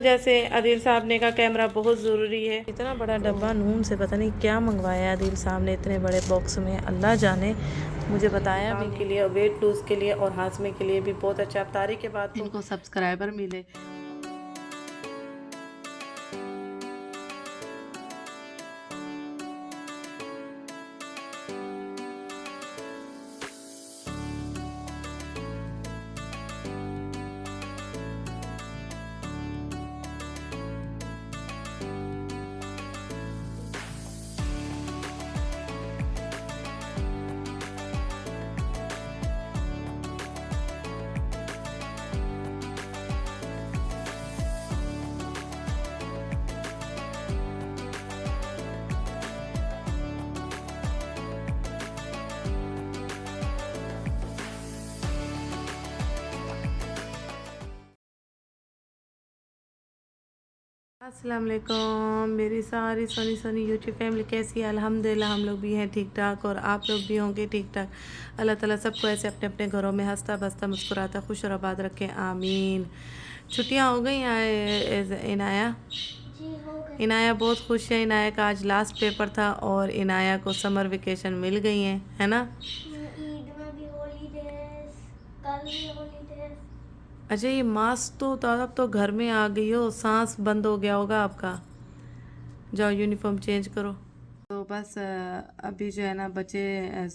जैसे आदिल साहब ने का कैमरा बहुत ज़रूरी है। इतना बड़ा डब्बा नून से पता नहीं क्या मंगवाया आदिल साहब ने इतने बड़े बॉक्स में, अल्लाह जाने। मुझे बताया भी के लिए, वेट लूज के लिए और हाजमे के लिए भी बहुत अच्छा। अफ्तारी के बाद तो इनको सब्सक्राइबर मिले। अस्सलाम वालेकुम मेरी सारी सनी सनी यूट्यूब फैमिली, कैसी है? अल्हम्दुलिल्लाह हम लोग भी हैं ठीक ठाक और आप लोग भी होंगे ठीक ठाक। अल्लाह ताला सबको ऐसे अपने अपने घरों में हंसता बसता मुस्कुराता खुश और आबाद रखें, आमीन। छुट्टियां हो गई इनाया? इनाया बहुत खुश है। इनाया का आज लास्ट पेपर था और इनाया को समर वेकेशन मिल गई हैं, है ना? ईद में भी हॉलीडेज, कल भी हॉलीडेज। अच्छा, ये मास्क तो अब तो घर में आ गई हो, सांस बंद हो गया होगा आपका। जाओ यूनिफॉर्म चेंज करो। तो बस अभी जो है ना बच्चे,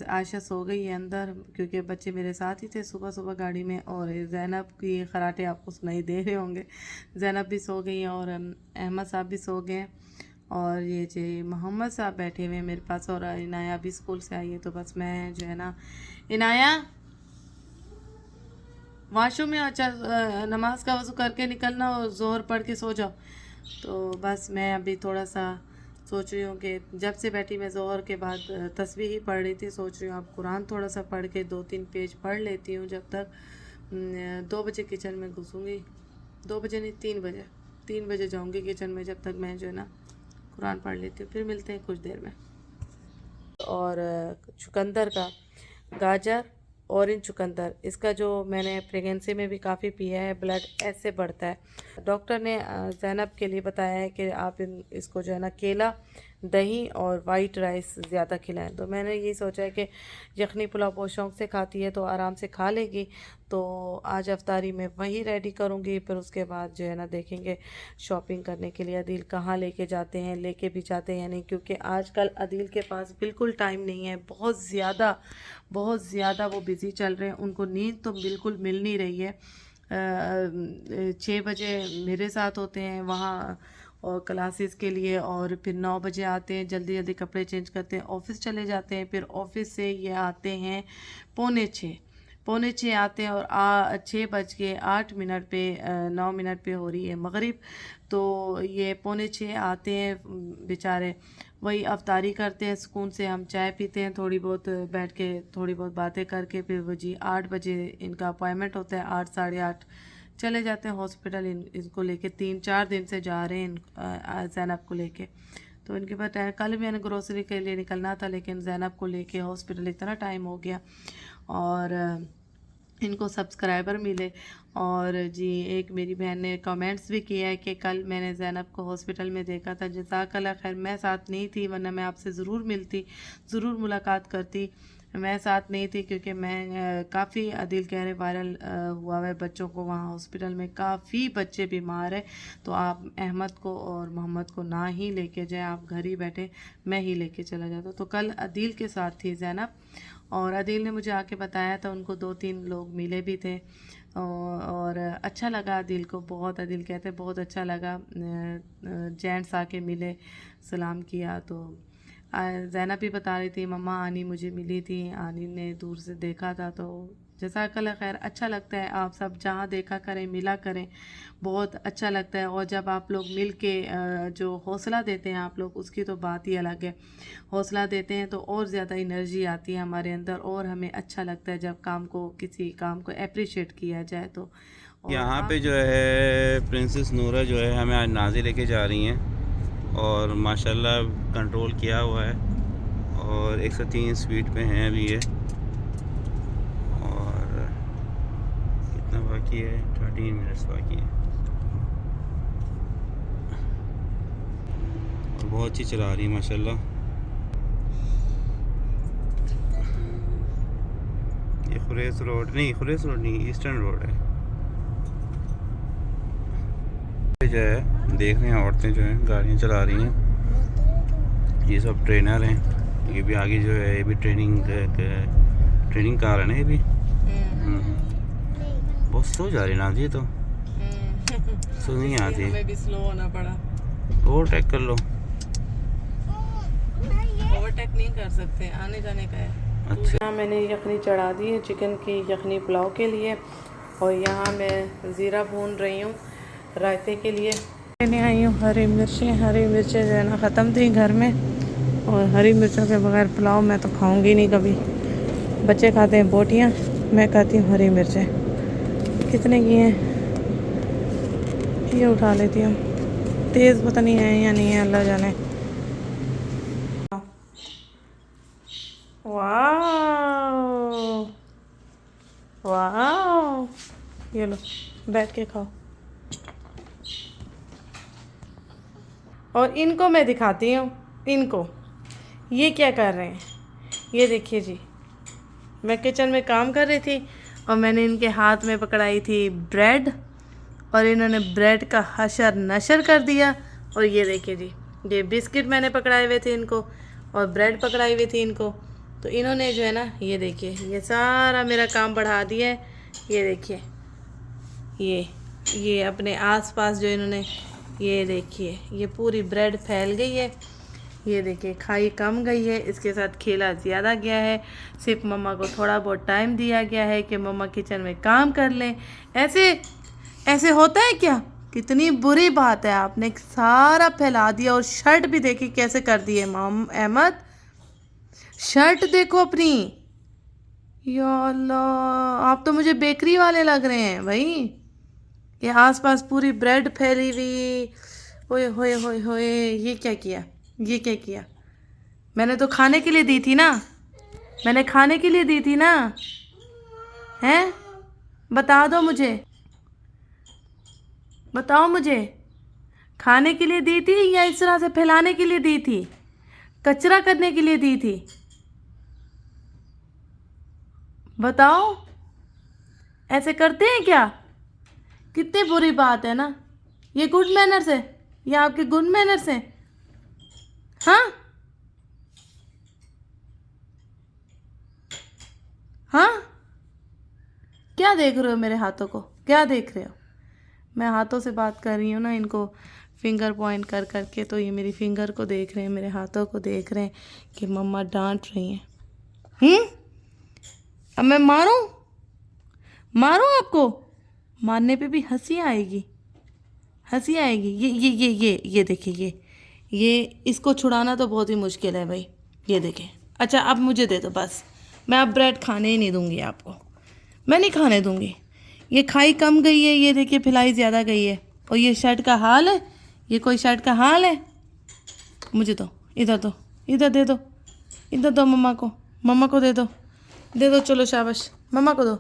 आयशा सो गई है अंदर क्योंकि बच्चे मेरे साथ ही थे सुबह सुबह गाड़ी में। और ज़ैनब की खराटे आपको सुनाई दे रहे होंगे। ज़ैनब भी सो गई हैं और अहमद साहब भी सो गए हैं। और ये जो मोहम्मद साहब बैठे हुए हैं मेरे पास, और इनाया भी स्कूल से आई है। तो बस मैं जो है ना, इनाया वाशरूम में अच्छा नमाज का वज़ू करके निकलना और ज़ोहर पढ़ के सो जाओ। तो बस मैं अभी थोड़ा सा सोच रही हूँ कि जब से बैठी मैं ज़ोहर के बाद तस्बीह ही पढ़ रही थी, सोच रही हूँ अब कुरान थोड़ा सा पढ़ के 2-3 पेज पढ़ लेती हूँ। जब तक 2 बजे किचन में घुसूँगी, 2 बजे नहीं 3 बजे जाऊँगी किचन में। जब तक मैं जो है ना कुरान पढ़ लेती हूँ, फिर मिलते हैं कुछ देर में। और चुकंदर का, गाजर, ऑरेंज चुकंदर, इसका जो मैंने प्रेगनेंसी में भी काफ़ी पिया है, ब्लड ऐसे बढ़ता है। डॉक्टर ने ज़ैनब के लिए बताया है कि आप इसको जो है ना केला, दही और वाइट राइस ज़्यादा खिलाएं। तो मैंने ये सोचा है कि यखनी पुलाव बहुत शौक़ से खाती है तो आराम से खा लेगी। तो आज अफ्तारी में वही रेडी करूँगी। फिर उसके बाद जो है ना देखेंगे शॉपिंग करने के लिए अदील कहाँ लेके जाते हैं, लेके भी जाते हैं या नहीं, क्योंकि आजकल अदील के पास बिल्कुल टाइम नहीं है। बहुत ज़्यादा वो बिज़ी चल रहे हैं। उनको नींद तो बिल्कुल मिल नहीं रही है। 6 बजे मेरे साथ होते हैं वहाँ और क्लासेस के लिए, और फिर 9 बजे आते हैं, जल्दी जल्दी कपड़े चेंज करते हैं, ऑफ़िस चले जाते हैं। फिर ऑफ़िस से ये आते हैं पौने छः आते हैं। और 6:08 पे 9 मिनट पे हो रही है मगरिब। तो ये 5:45 आते हैं बेचारे, वही अफ्तारी करते हैं सुकून से। हम चाय पीते हैं थोड़ी बहुत बैठ के, थोड़ी बहुत बातें करके। फिर वो जी 8 बजे इनका अपॉइंटमेंट होता है, 8 साढ़े 8 चले जाते हैं हॉस्पिटल। इनको लेके 3-4 दिन से जा रहे हैं ज़ैनब को लेके। तो इनके पास कल मैंने ग्रोसरी के लिए निकलना था, लेकिन ज़ैनब को लेके हॉस्पिटल इतना टाइम हो गया। और इनको सब्सक्राइबर मिले। और जी एक मेरी बहन ने कमेंट्स भी किया है कि कल मैंने ज़ैनब को हॉस्पिटल में देखा था। जज़ाकल्लाह खैर, मैं साथ नहीं थी वरना मैं आपसे ज़रूर मिलती, ज़रूर मुलाकात करती। मैं साथ नहीं थी क्योंकि मैं काफ़ी अदील कह रहे वायरल हुआ है बच्चों को वहाँ हॉस्पिटल में, काफ़ी बच्चे बीमार हैं। तो आप अहमद को और मोहम्मद को ना ही लेके जाए, आप घर ही बैठे, मैं ही लेके चला जाता। तो कल अदील के साथ थी ज़ैनब, और अदील ने मुझे आके बताया था उनको 2-3 लोग मिले भी थे। और अच्छा लगा अदील को बहुत। अदील कहते बहुत अच्छा लगा, जेंट्स आके मिले, सलाम किया। तो ज़ैनब भी बता रही थी मम्मा आनी मुझे मिली थी, आनी ने दूर से देखा था। तो जज़ाकल्लाह खैर, अच्छा लगता है आप सब जहाँ देखा करें, मिला करें, बहुत अच्छा लगता है। और जब आप लोग मिल के जो हौसला देते हैं आप लोग, उसकी तो बात ही अलग है। हौसला देते हैं तो और ज़्यादा एनर्जी आती है हमारे अंदर, और हमें अच्छा लगता है जब किसी काम को अप्रिशिएट किया जाए। तो यहाँ पे जो है प्रिंसेस नूरा जो है हमें आज नाज़ी लेके जा रही हैं, और माशाल्लाह कंट्रोल किया हुआ है, और 103 स्पीड पे हैं अभी ये। और कितना बाकी है? 13 मिनट्स बाकी है। बहुत अच्छी चला रही है माशाल्लाह। ये खुरेस रोड नहीं, ईस्टर्न रोड है। जो है देख रहे हैं औरतें जो हैं गाड़ियाँ चला रही हैं। ये सब ट्रेनर हैं। ये भी आगे जो है ये भी ट्रेनिंग कार है ना ये भी। बहुत स्लो जा रही ना जी, तो स्लो नहीं आती, हमें भी स्लो होना पड़ा। ओवरटेक कर लो। ओवरटेक नहीं कर सकते, आने जाने का है। अच्छा, यहाँ मैंने यखनी चढ़ा दी है चिकन की यखनी पुलाव के लिए, और यहाँ मैं ज़ीरा भून रही हूँ रायते के लिए। मैंने आई हूँ हरी मिर्चें जो है ना ख़त्म थी घर में, और हरी मिर्चों के बगैर पुलाव मैं तो खाऊंगी नहीं कभी। बच्चे खाते हैं बोटियाँ, मैं खाती हूँ हरी मिर्चें। कितने की हैं ये उठा लेती हूँ। तेज़ पता नहीं है या नहीं है, अल्लाह जाने। वाह वाह, ये लो बैठ के खाओ। और इनको मैं दिखाती हूँ, इनको ये क्या कर रहे हैं। ये देखिए जी, मैं किचन में काम कर रही थी और मैंने इनके हाथ में पकड़ाई थी ब्रेड, और इन्होंने ब्रेड का हशर नशर कर दिया। और ये देखिए जी, ये बिस्किट मैंने पकड़ाए हुए थे इनको, और ब्रेड पकड़ाई हुई थी इनको, तो इन्होंने जो है ना ये देखिए ये सारा मेरा काम बढ़ा दिया है। ये देखिए ये अपने आसपास जो इन्होंने, ये देखिए ये पूरी ब्रेड फैल गई है। ये देखिए खाई कम गई है, इसके साथ खेला ज़्यादा गया है। सिर्फ मम्मा को थोड़ा बहुत टाइम दिया गया है कि मम्मा किचन में काम कर लें। ऐसे होता है क्या? कितनी बुरी बात है, आपने सारा फैला दिया। और शर्ट भी देखी कैसे कर दी है माम अहमद, शर्ट देखो अपनी। या अल्लाह, आप तो मुझे बेकरी वाले लग रहे हैं भाई। ये आसपास पूरी ब्रेड फैली हुई। ओए होए होए होए, ये क्या किया? मैंने तो खाने के लिए दी थी ना, मैंने खाने के लिए दी थी ना, हैं? बताओ मुझे, खाने के लिए दी थी या इस तरह से फैलाने के लिए दी थी, कचरा करने के लिए दी थी? बताओ, ऐसे करते हैं क्या? कितनी बुरी बात है ना। ये गुड मैनर्स है? ये आपके गुड मैनर्स हैं? हाँ हाँ, क्या देख रहे हो मेरे हाथों को? क्या देख रहे हो? मैं हाथों से बात कर रही हूँ ना, इनको फिंगर पॉइंट कर करके, तो ये मेरी फिंगर को देख रहे हैं, मेरे हाथों को देख रहे हैं कि मम्मा डांट रही हैं। अब मैं मारूं आपको? मारने पे भी हंसी आएगी। ये देखिए, ये इसको छुड़ाना तो बहुत ही मुश्किल है भाई। ये देखिए, अच्छा अब मुझे दे दो बस, मैं अब ब्रेड खाने ही नहीं दूंगी आपको, मैं नहीं खाने दूंगी। ये खाई कम गई है, ये देखिए फैलाई ज़्यादा गई है। और ये शर्ट का हाल है, ये कोई शर्ट का हाल है? मुझे दो, इधर दे दो, इधर दो मम्मा को दे दो, चलो शाबाश, मम्मा को दो।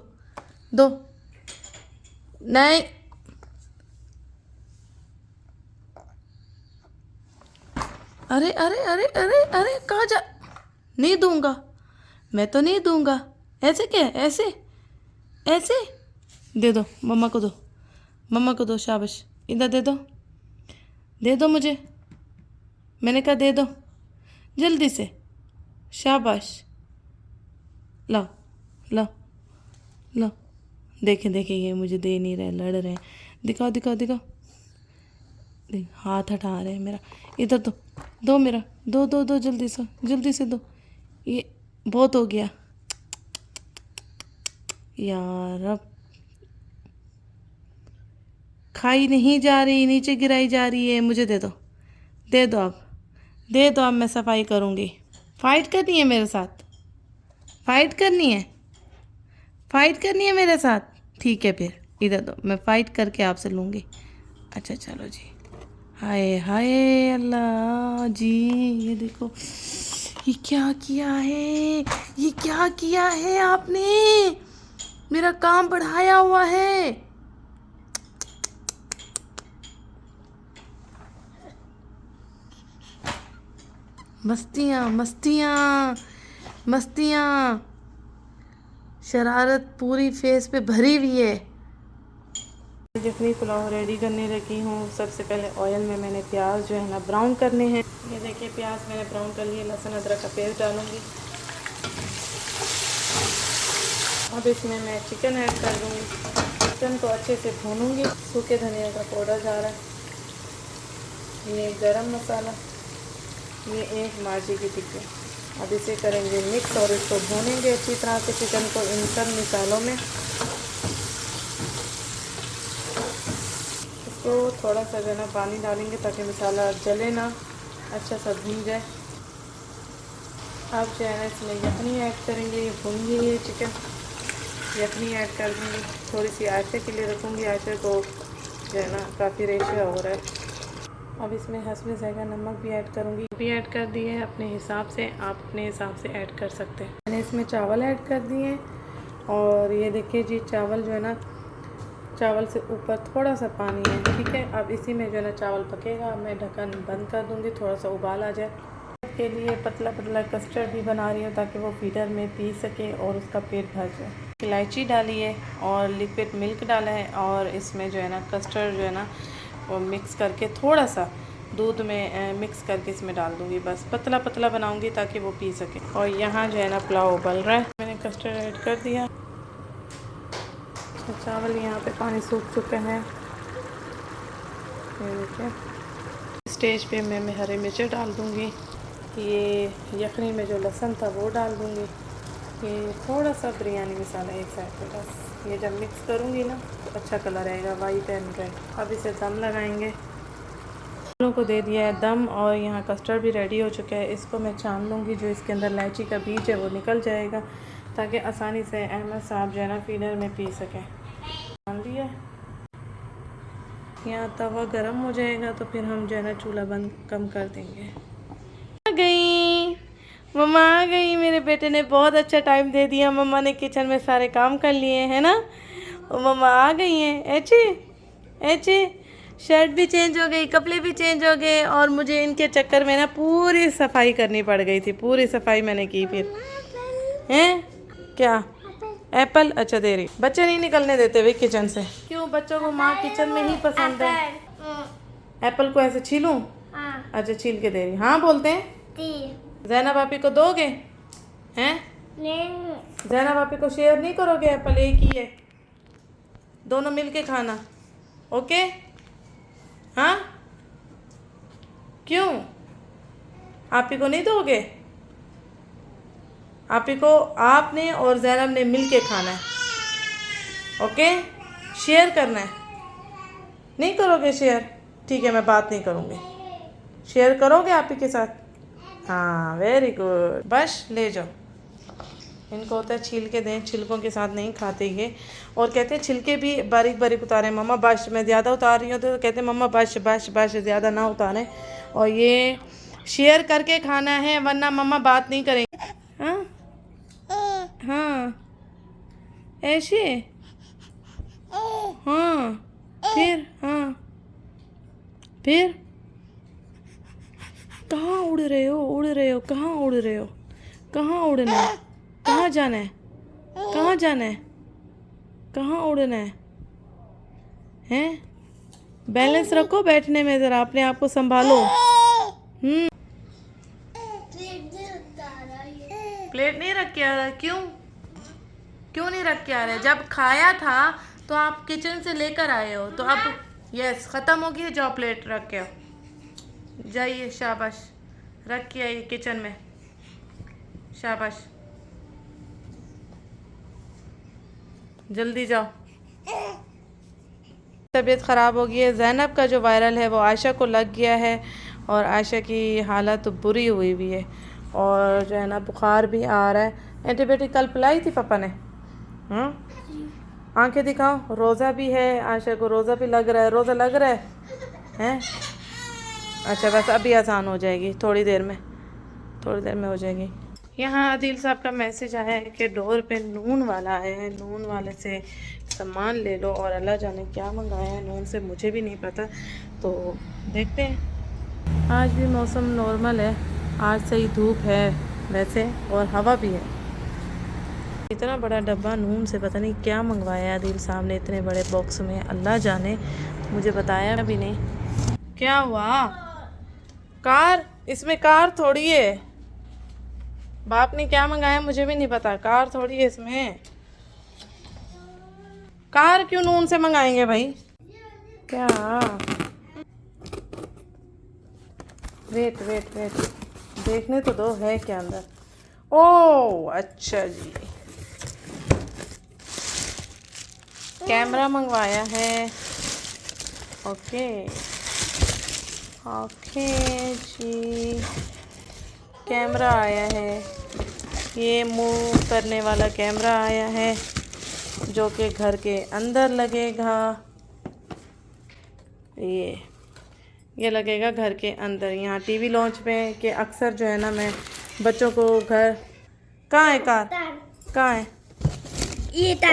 नहीं, अरे कहाँ जा, नहीं दूंगा, मैं तो नहीं दूंगा। ऐसे क्या, ऐसे दे दो, मम्मा को दो, शाबाश, इधर दे दो मुझे, मैंने कहा दे दो जल्दी से, शाबाश, लो। देखे ये मुझे दे नहीं रहे, लड़ रहे हैं। दिखाओ, हाथ हटा रहे हैं मेरा। इधर दो मेरा, दो जल्दी से दो। ये बहुत हो गया यार, अब खाई नहीं जा रही, नीचे गिराई जा रही है। मुझे दे दो अब मैं सफाई करूँगी। फाइट करनी है मेरे साथ, फाइट करनी है मेरे साथ? ठीक है फिर इधर दो, मैं फाइट करके आपसे लूँगी। अच्छा चलो जी। हाय अल्लाह जी, ये देखो ये क्या किया है आपने? मेरा काम बढ़ाया हुआ है। मस्तियाँ मस्तियाँ मस्तियाँ, शरारत पूरी फेस पे भरी हुई है। यखनी पुलाव रेडी करने लगी हूँ। सबसे पहले ऑयल में मैंने प्याज जो है ना ब्राउन करने हैं। ये देखिए प्याज मैंने ब्राउन कर लिए। लहसुन अदरक का पेस्ट डालूँगी। अब इसमें मैं चिकन ऐड कर दूँगी। चिकन को अच्छे से भूनूँगी। सूखे धनिया का पाउडर जा रहा है, ये गरम मसाला, ये एक मार्जी की टिक्की। अब इसे करेंगे मिक्स और इसको भूनेंगे अच्छी तरह से चिकन को इन सब मसालों में। इसको थोड़ा सा जो है ना पानी डालेंगे ताकि मसाला जले ना, अच्छा सा भून जाए। अब जो है ना इसमें यखनी ऐड करेंगे। ये भून गई है चिकन, यखनी ऐड कर दूँगी। थोड़ी सी आयशा के लिए रखूँगी, आयशा को जो है ना काफ़ी रेशा हो रहा है। अब इसमें हस्बे ज़ायक़ा नमक भी ऐड करूँगी। भी ऐड कर दिए है अपने हिसाब से, आप अपने हिसाब से ऐड कर सकते हैं। मैंने इसमें चावल ऐड कर दिए हैं और ये देखिए जी चावल जो है ना, चावल से ऊपर थोड़ा सा पानी है, ठीक है। अब इसी में जो है ना चावल पकेगा। मैं ढक्कन बंद कर दूँगी, थोड़ा सा उबाल आ जाए। के लिए पतला पतला कस्टर्ड भी बना रही हूँ ताकि वो फीडर में पी सके और उसका पेट भर जाए। इलायची डाली है और लिक्विड मिल्क डाला है और इसमें जो है ना कस्टर्ड जो है ना वो मिक्स करके थोड़ा सा दूध में मिक्स करके इसमें डाल दूँगी। बस पतला पतला बनाऊँगी ताकि वो पी सके। और यहाँ जो है ना पुलाव उबल रहा है, मैंने कस्टर्ड ऐड कर दिया। चावल यहाँ पे पानी सूख चुका है। ये देखिए स्टेज पे मैं हरी मिर्चें डाल दूँगी। ये यखनी में जो लहसुन था वो डाल दूँगी। ये थोड़ा सा बिरयानी मसाला एक साइड पे, बस ये जब मिक्स करूँगी ना तो अच्छा कलर आएगा, वाइट एंड रेड। अब इसे दम लगाएंगे। फूलों को दे दिया है दम और यहाँ कस्टर्ड भी रेडी हो चुका है। इसको मैं छान लूँगी, जो इसके अंदर इलायची का बीज है वो निकल जाएगा ताकि आसानी से अहमद साहब जो है ना फीडर में पी सकें। छान लिया। यहाँ तवा गर्म हो जाएगा तो फिर हम जो है ना चूल्हा बंद कम कर देंगे। आ गई मम्मा, आ गई। मेरे बेटे ने बहुत अच्छा टाइम दे दिया। मम्मा ने किचन में सारे काम कर लिए है ना। और मम्मा आ गई हैं। ऐचे ऐचे शर्ट भी चेंज हो गई, कपड़े भी चेंज हो गए और मुझे इनके चक्कर में ना पूरी सफाई करनी पड़ गई थी। पूरी सफाई मैंने की। फिर हैं क्या एप्पल? अच्छा दे रही। बच्चे नहीं निकलने देते वे किचन से। क्यों? बच्चों को माँ किचन में ही पसंद है। एप्पल को ऐसे छीलूं? अच्छा छील के दे रही। हाँ बोलते हैं। ज़ैनब आपी को दोगे? हैं? ज़ैनब आपी को शेयर नहीं करोगे? एप्पल एक ही है, दोनों मिलके खाना। ओके? हाँ क्यों? आपी को नहीं दोगे? आपी को आपने और ज़ैनब ने मिलके खाना है। ओके? शेयर करना है। नहीं करोगे शेयर? ठीक है, मैं बात नहीं करूँगी। शेयर करोगे आपी के साथ? हाँ वेरी गुड। बस ले जाओ। इनको होता है छील के दें, छिलकों के साथ नहीं खाते ये। और कहते हैं छिलके भी बारीक बारीक उतारें। मम्मा बश, मैं ज़्यादा उतार रही हूँ तो कहते हैं मम्मा बश बश बश, ज़्यादा ना उतारें। और ये शेयर करके खाना है वरना मम्मा बात नहीं करेंगे। हाँ हाँ ऐसे। हाँ फिर हाँ फिर कहाँ उड़ रहे हो? उड़ रहे हो? कहाँ उड़ रहे हो? कहाँ उड़ना है? कहाँ जाना है? कहाँ जाना है? कहाँ उड़ना है? हैं? बैलेंस रखो बैठने में, ज़रा अपने आप को संभालो। प्लेट नहीं रख के आ रहा? क्यों? क्यों नहीं रख के आ रहे? जब खाया था तो आप किचन से लेकर आए हो, तो अब यस ख़त्म हो गई। जाओ प्लेट रख के आओ, जाइए। शाबाश, रख के आइए किचन में। शाबाश, जल्दी जाओ। तबीयत ख़राब हो गई है। ज़ैनब का जो वायरल है वो आयशा को लग गया है और आयशा की हालत तो बुरी हुई भी है और जो है ना बुखार भी आ रहा है। एंटीबायोटिक कल पिलाई थी पापा ने? आंखें दिखाओ। रोज़ा भी है, आयशा को रोज़ा भी लग रहा है। रोज़ा लग रहा है हैं? अच्छा बस अभी आसान हो जाएगी, थोड़ी देर में हो जाएगी। यहाँ आदिल साहब का मैसेज आया है कि डोर पे नून वाला आया है, नून वाले से सामान ले लो। और अल्लाह जाने क्या मंगाया है नून से, मुझे भी नहीं पता, तो देखते हैं। आज भी मौसम नॉर्मल है, आज सही धूप है वैसे और हवा भी है। इतना बड़ा डब्बा नून से पता नहीं क्या मंगवाया आदिल साहब ने इतने बड़े बॉक्स में, अल्लाह जाने, मुझे बताया भी नहीं। क्या हुआ? कार? इसमें कार थोड़ी है, बाप ने क्या मंगाया मुझे भी नहीं पता, कार थोड़ी है इसमें। कार क्यों नून से मंगाएंगे भाई? क्या? वेट वेट वेट, देखने तो दो है क्या अंदर। ओह अच्छा जी, कैमरा मंगवाया है। ओके ओके जी, कैमरा आया है, ये मूव करने वाला कैमरा आया है जो कि घर के अंदर लगेगा। ये लगेगा घर के अंदर। यहाँ टीवी लॉन्च में के अक्सर जो है ना, मैं बच्चों को घर, कहाँ है कार? कहाँ है?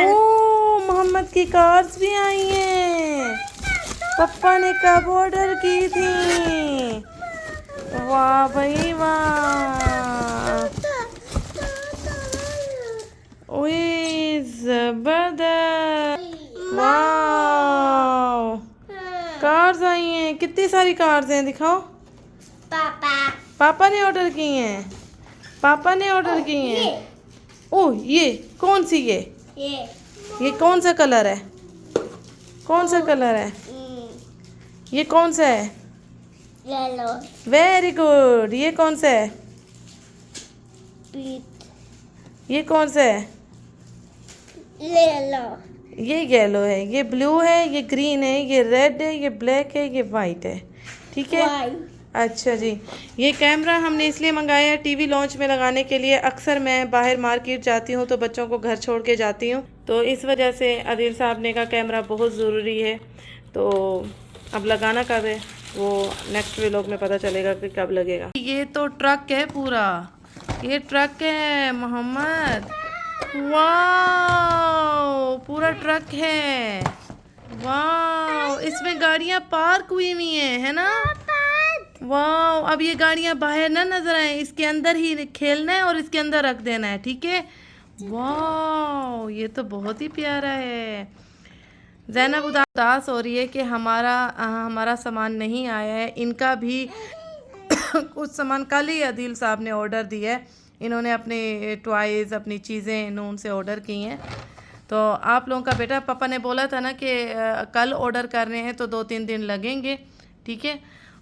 ओ मोहम्मद की कार्स भी आई हैं, पापा ने कब ऑर्डर की थी? वाह भाई वाह, ओए जबरदस्त, वाह कार्स आई हैं, कितनी सारी कार्स हैं दिखाओ। पापा ने ऑर्डर की हैं, पापा ने ऑर्डर की हैं। ओह ये कौन सी? ये कौन सा कलर है? कौन सा कलर है? ये कौन सा है? येलो। Very good. ये कौन सा है? ये कौन सा है? येलो। ये येलो है, ये ब्लू है, ये ग्रीन है, ये रेड है, ये ब्लैक है, ये वाइट है। ठीक है, अच्छा जी। ये कैमरा हमने इसलिए मंगाया है टीवी लॉन्च में लगाने के लिए। अक्सर मैं बाहर मार्केट जाती हूँ तो बच्चों को घर छोड़ के जाती हूँ, तो इस वजह से आदिल साहब ने कहा कैमरा बहुत ज़रूरी है। तो अब लगाना कब है वो नेक्स्ट व्लॉग में पता चलेगा कि कब लगेगा। ये तो ट्रक है पूरा, ये ट्रक है मोहम्मद, वाह पूरा ट्रक है, वाह इसमें गाड़ियाँ पार्क हुई हैं, है ना? वाह अब ये गाड़ियाँ बाहर ना नजर आए, इसके अंदर ही खेलना है और इसके अंदर रख देना है, ठीक है? वाह ये तो बहुत ही प्यारा है। ज़ैनब उदास हो रही है कि हमारा सामान नहीं आया है। इनका भी कुछ सामान कल ही आदिल साहब ने ऑर्डर दिया है, इन्होंने अपने टॉयज़ अपनी चीज़ें नून से ऑर्डर की हैं। तो आप लोगों का बेटा, पापा ने बोला था ना कि कल ऑर्डर करने हैं तो 2-3 दिन लगेंगे, ठीक है?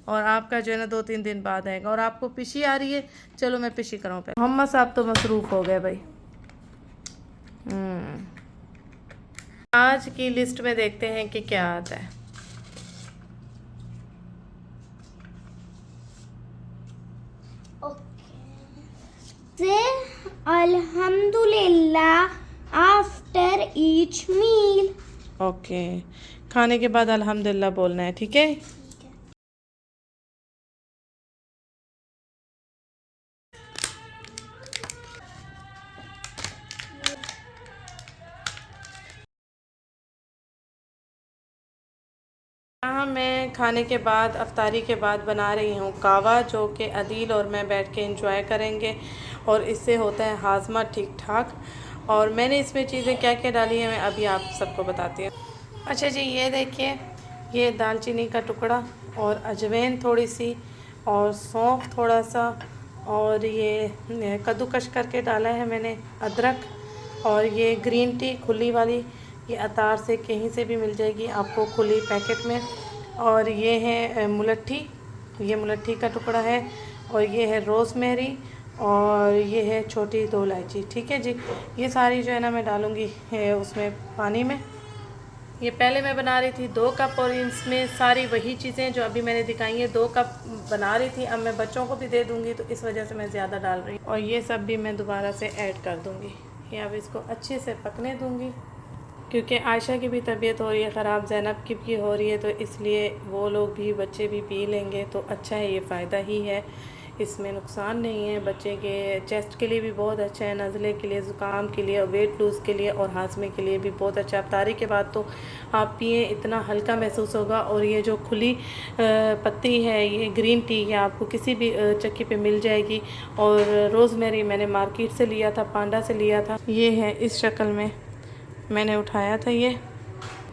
और आपका जो है ना 2-3 दिन बाद आएगा। और आपको पिशी आ रही है, चलो मैं पिशी कराऊँ पे। मोहम्मद साहब तो मसरूफ़ हो गए भाई। आज की लिस्ट में देखते हैं कि क्या आता है। अल्हम्दुलिल्लाह आफ्टर ईच मील। ओके, खाने के बाद अल्हम्दुलिल्लाह बोलना है, ठीक है? यहाँ मैं खाने के बाद, अफ्तारी के बाद बना रही हूँ कावा, जो कि अदील और मैं बैठ के एंजॉय करेंगे और इससे होता है हाजमा ठीक ठाक। और मैंने इसमें चीज़ें क्या क्या डाली हैं मैं अभी आप सबको बताती हूँ। अच्छा जी, ये देखिए, ये दालचीनी का टुकड़ा और अजवाइन थोड़ी सी और सौंफ थोड़ा सा, और ये कद्दूकश करके डाला है मैंने अदरक, और ये ग्रीन टी खुली वाली, ये अतार से कहीं से भी मिल जाएगी आपको खुली पैकेट में। और ये है मुलट्ठी, ये मुलट्ठी का टुकड़ा है, और ये है रोज़मेरी, और ये है छोटी 2 इलायची, ठीक है जी। ये सारी जो है ना मैं डालूँगी उसमें पानी में। ये पहले मैं बना रही थी 2 कप, और इसमें सारी वही चीज़ें जो अभी मैंने दिखाई हैं 2 कप बना रही थी। अब मैं बच्चों को भी दे दूँगी तो इस वजह से मैं ज़्यादा डाल रही हूँ। और ये सब भी मैं दोबारा से ऐड कर दूँगी। ये अब इसको अच्छे से पकने दूँगी, क्योंकि आयशा की भी तबीयत हो रही है ख़राब, ज़ैनब की भी हो रही है, तो इसलिए वो लोग भी, बच्चे भी पी लेंगे तो अच्छा है, ये फ़ायदा ही है। इसमें नुकसान नहीं है। बच्चे के चेस्ट के लिए भी बहुत अच्छा है, नज़ले के लिए, ज़ुकाम के लिए, और वेट लूज़ के लिए और हाजमे के लिए भी बहुत अच्छा है। अफ्तारी के बाद तो आप पिए, इतना हल्का महसूस होगा। और ये जो खुली पत्ती है, ये ग्रीन टी है, आपको किसी भी चक्की पे मिल जाएगी। और रोज़मेरी मैंने मार्केट से लिया था, पांडा से लिया था। ये है इस शक्ल में मैंने उठाया था ये।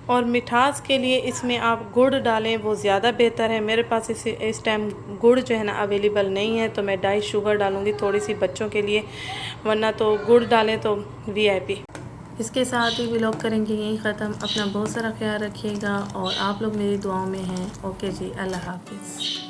और मिठास के लिए इसमें आप गुड़ डालें, वो ज़्यादा बेहतर है। मेरे पास इस टाइम गुड़ जो है ना अवेलेबल नहीं है, तो मैं डाई शुगर डालूँगी थोड़ी सी बच्चों के लिए, वरना तो गुड़ डालें तो VIP। इसके साथ ही व्लॉग करेंगे यहीं ख़त्म। अपना बहुत सारा ख्याल रखिएगा और आप लोग मेरी दुआओं में हैं। ओके जी, अल्लाह हाफिज़।